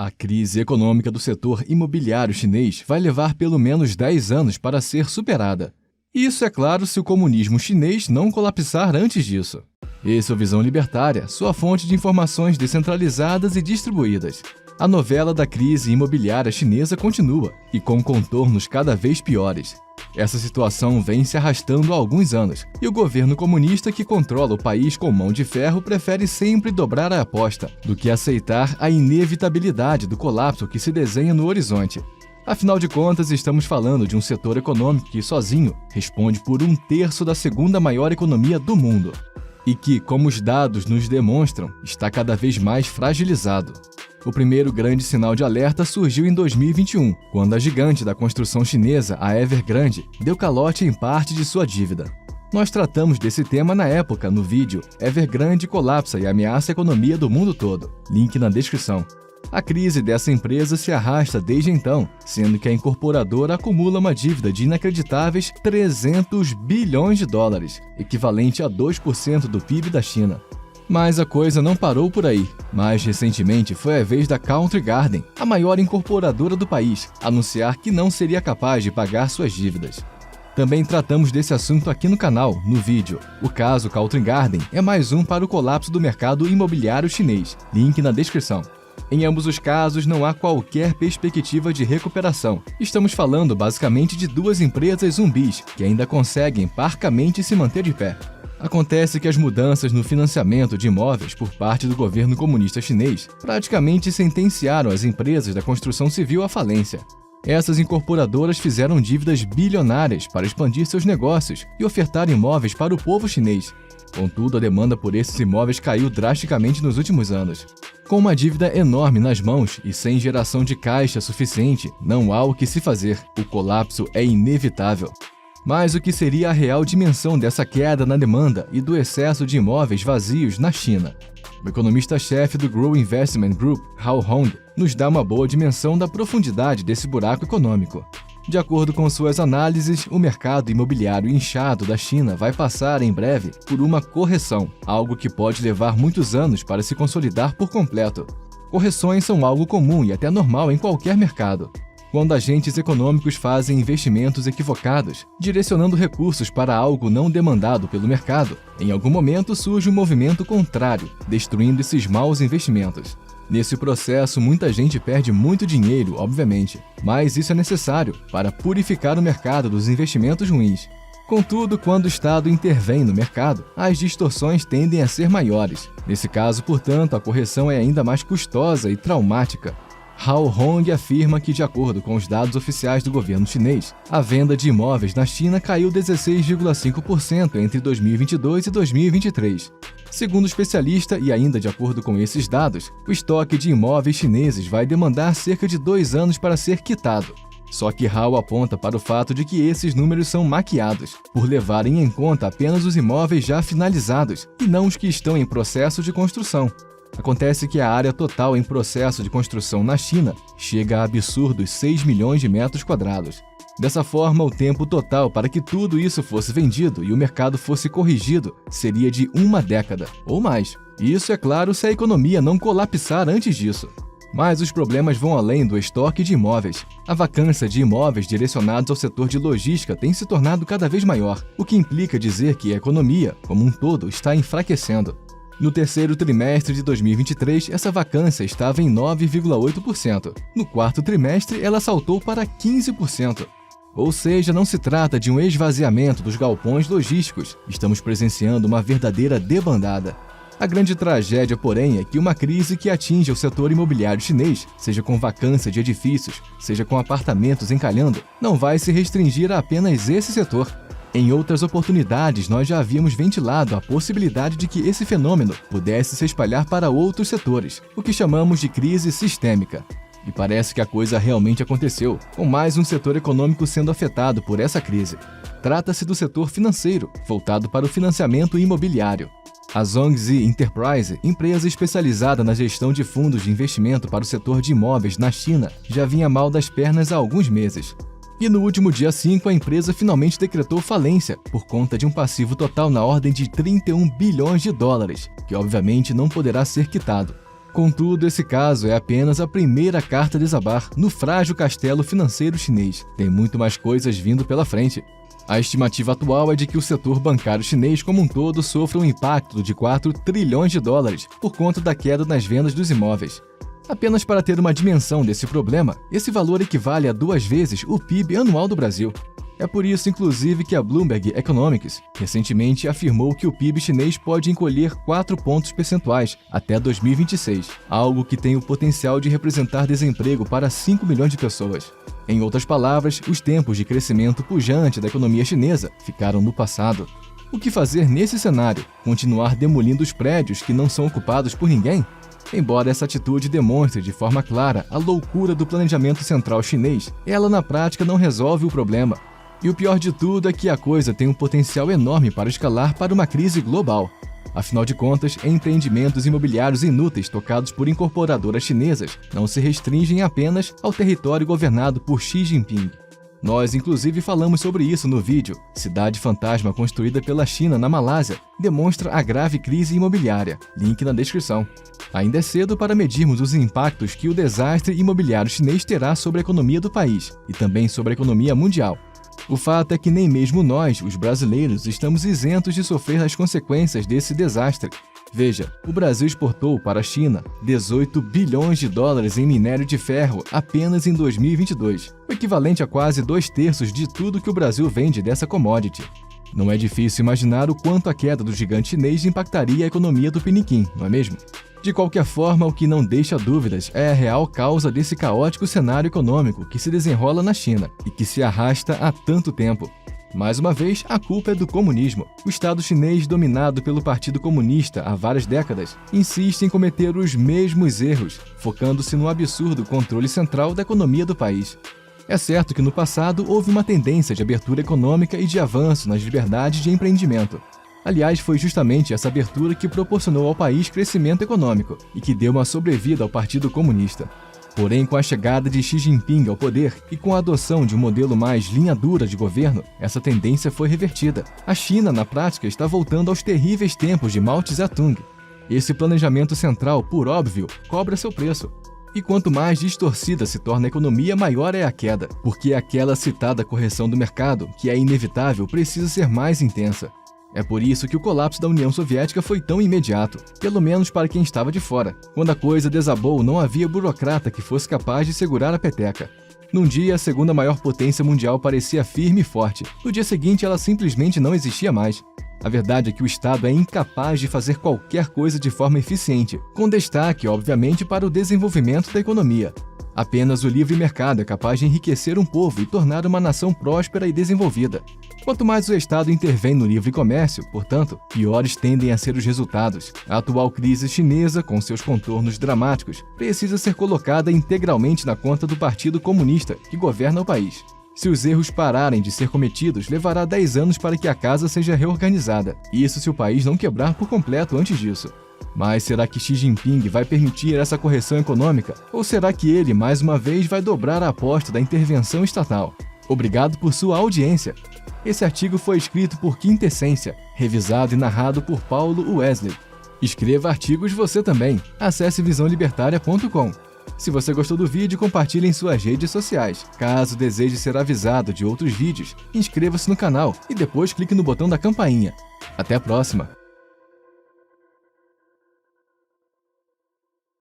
A crise econômica do setor imobiliário chinês vai levar pelo menos 10 anos para ser superada. Isso é claro se o comunismo chinês não colapsar antes disso. Esse é o Visão Libertária, sua fonte de informações descentralizadas e distribuídas. A novela da crise imobiliária chinesa continua, e com contornos cada vez piores. Essa situação vem se arrastando há alguns anos, e o governo comunista que controla o país com mão de ferro prefere sempre dobrar a aposta do que aceitar a inevitabilidade do colapso que se desenha no horizonte. Afinal de contas, estamos falando de um setor econômico que, sozinho, responde por 1/3 da segunda maior economia do mundo. E que, como os dados nos demonstram, está cada vez mais fragilizado. O primeiro grande sinal de alerta surgiu em 2021, quando a gigante da construção chinesa, a Evergrande, deu calote em parte de sua dívida. Nós tratamos desse tema na época, no vídeo Evergrande colapsa e ameaça a economia do mundo todo. Link na descrição. A crise dessa empresa se arrasta desde então, sendo que a incorporadora acumula uma dívida de inacreditáveis 300 bilhões de dólares, equivalente a 2% do PIB da China. Mas a coisa não parou por aí. Mais recentemente foi a vez da Country Garden, a maior incorporadora do país, anunciar que não seria capaz de pagar suas dívidas. Também tratamos desse assunto aqui no canal, no vídeo. O caso Country Garden é mais um para o colapso do mercado imobiliário chinês. Link na descrição. Em ambos os casos, não há qualquer perspectiva de recuperação. Estamos falando basicamente de duas empresas zumbis que ainda conseguem parcamente se manter de pé. Acontece que as mudanças no financiamento de imóveis por parte do governo comunista chinês praticamente sentenciaram as empresas da construção civil à falência. Essas incorporadoras fizeram dívidas bilionárias para expandir seus negócios e ofertar imóveis para o povo chinês. Contudo, a demanda por esses imóveis caiu drasticamente nos últimos anos. Com uma dívida enorme nas mãos e sem geração de caixa suficiente, não há o que se fazer. O colapso é inevitável. Mas o que seria a real dimensão dessa queda na demanda e do excesso de imóveis vazios na China? O economista-chefe do Grow Investment Group, Hao Hong, nos dá uma boa dimensão da profundidade desse buraco econômico. De acordo com suas análises, o mercado imobiliário inchado da China vai passar, em breve, por uma correção, algo que pode levar muitos anos para se consolidar por completo. Correções são algo comum e até normal em qualquer mercado. Quando agentes econômicos fazem investimentos equivocados, direcionando recursos para algo não demandado pelo mercado, em algum momento surge um movimento contrário, destruindo esses maus investimentos. Nesse processo, muita gente perde muito dinheiro, obviamente, mas isso é necessário para purificar o mercado dos investimentos ruins. Contudo, quando o Estado intervém no mercado, as distorções tendem a ser maiores. Nesse caso, portanto, a correção é ainda mais custosa e traumática. Hao Hong afirma que, de acordo com os dados oficiais do governo chinês, a venda de imóveis na China caiu 16,5% entre 2022 e 2023. Segundo o especialista, e ainda de acordo com esses dados, o estoque de imóveis chineses vai demandar cerca de 2 anos para ser quitado. Só que Hao aponta para o fato de que esses números são maquiados, por levarem em conta apenas os imóveis já finalizados e não os que estão em processo de construção. Acontece que a área total em processo de construção na China chega a absurdos 6 milhões de metros quadrados. Dessa forma, o tempo total para que tudo isso fosse vendido e o mercado fosse corrigido seria de 1 década, ou mais. Isso, é claro, se a economia não colapsar antes disso. Mas os problemas vão além do estoque de imóveis. A vacância de imóveis direcionados ao setor de logística tem se tornado cada vez maior, o que implica dizer que a economia, como um todo, está enfraquecendo. No terceiro trimestre de 2023, essa vacância estava em 9,8%. No quarto trimestre, ela saltou para 15%. Ou seja, não se trata de um esvaziamento dos galpões logísticos. Estamos presenciando uma verdadeira debandada. A grande tragédia, porém, é que uma crise que atinge o setor imobiliário chinês, seja com vacância de edifícios, seja com apartamentos encalhando, não vai se restringir a apenas esse setor. Em outras oportunidades, nós já havíamos ventilado a possibilidade de que esse fenômeno pudesse se espalhar para outros setores, o que chamamos de crise sistêmica. E parece que a coisa realmente aconteceu, com mais um setor econômico sendo afetado por essa crise. Trata-se do setor financeiro, voltado para o financiamento imobiliário. A Zhongxi Enterprise, empresa especializada na gestão de fundos de investimento para o setor de imóveis na China, já vinha mal das pernas há alguns meses. E no último dia 5, a empresa finalmente decretou falência por conta de um passivo total na ordem de 31 bilhões de dólares, que obviamente não poderá ser quitado. Contudo, esse caso é apenas a primeira carta a desabar no frágil castelo financeiro chinês. Tem muito mais coisas vindo pela frente. A estimativa atual é de que o setor bancário chinês como um todo sofra um impacto de 4 trilhões de dólares por conta da queda nas vendas dos imóveis. Apenas para ter uma dimensão desse problema, esse valor equivale a 2 vezes o PIB anual do Brasil. É por isso, inclusive, que a Bloomberg Economics recentemente afirmou que o PIB chinês pode encolher 4 pontos percentuais até 2026, algo que tem o potencial de representar desemprego para 5 milhões de pessoas. Em outras palavras, os tempos de crescimento pujante da economia chinesa ficaram no passado. O que fazer nesse cenário? Continuar demolindo os prédios que não são ocupados por ninguém? Embora essa atitude demonstre de forma clara a loucura do planejamento central chinês, ela na prática não resolve o problema. E o pior de tudo é que a coisa tem um potencial enorme para escalar para uma crise global. Afinal de contas, empreendimentos imobiliários inúteis tocados por incorporadoras chinesas não se restringem apenas ao território governado por Xi Jinping. Nós, inclusive, falamos sobre isso no vídeo. Cidade fantasma construída pela China na Malásia demonstra a grave crise imobiliária. Link na descrição. Ainda é cedo para medirmos os impactos que o desastre imobiliário chinês terá sobre a economia do país e também sobre a economia mundial. O fato é que nem mesmo nós, os brasileiros, estamos isentos de sofrer as consequências desse desastre. Veja, o Brasil exportou para a China 18 bilhões de dólares em minério de ferro apenas em 2022, o equivalente a quase 2/3 de tudo que o Brasil vende dessa commodity. Não é difícil imaginar o quanto a queda do gigante chinês impactaria a economia do Piniquim, não é mesmo? De qualquer forma, o que não deixa dúvidas é a real causa desse caótico cenário econômico que se desenrola na China e que se arrasta há tanto tempo. Mais uma vez, a culpa é do comunismo. O Estado chinês, dominado pelo Partido Comunista há várias décadas, insiste em cometer os mesmos erros, focando-se no absurdo controle central da economia do país. É certo que no passado houve uma tendência de abertura econômica e de avanço nas liberdades de empreendimento. Aliás, foi justamente essa abertura que proporcionou ao país crescimento econômico e que deu uma sobrevida ao Partido Comunista. Porém, com a chegada de Xi Jinping ao poder e com a adoção de um modelo mais linha dura de governo, essa tendência foi revertida. A China, na prática, está voltando aos terríveis tempos de Mao Tse-tung. Esse planejamento central, por óbvio, cobra seu preço. E quanto mais distorcida se torna a economia, maior é a queda, porque aquela citada correção do mercado, que é inevitável, precisa ser mais intensa. É por isso que o colapso da União Soviética foi tão imediato, pelo menos para quem estava de fora. Quando a coisa desabou, não havia burocrata que fosse capaz de segurar a peteca. Num dia, a segunda maior potência mundial parecia firme e forte. No dia seguinte, ela simplesmente não existia mais. A verdade é que o Estado é incapaz de fazer qualquer coisa de forma eficiente, com destaque, obviamente, para o desenvolvimento da economia. Apenas o livre mercado é capaz de enriquecer um povo e tornar uma nação próspera e desenvolvida. Quanto mais o Estado intervém no livre comércio, portanto, piores tendem a ser os resultados. A atual crise chinesa, com seus contornos dramáticos, precisa ser colocada integralmente na conta do Partido Comunista, que governa o país. Se os erros pararem de ser cometidos, levará 10 anos para que a casa seja reorganizada. Isso se o país não quebrar por completo antes disso. Mas será que Xi Jinping vai permitir essa correção econômica? Ou será que ele, mais uma vez, vai dobrar a aposta da intervenção estatal? Obrigado por sua audiência. Esse artigo foi escrito por Quintessência, revisado e narrado por Paulo Wesley. Escreva artigos você também. Acesse visãolibertaria.com. Se você gostou do vídeo, compartilhe em suas redes sociais. Caso deseje ser avisado de outros vídeos, inscreva-se no canal e depois clique no botão da campainha. Até a próxima!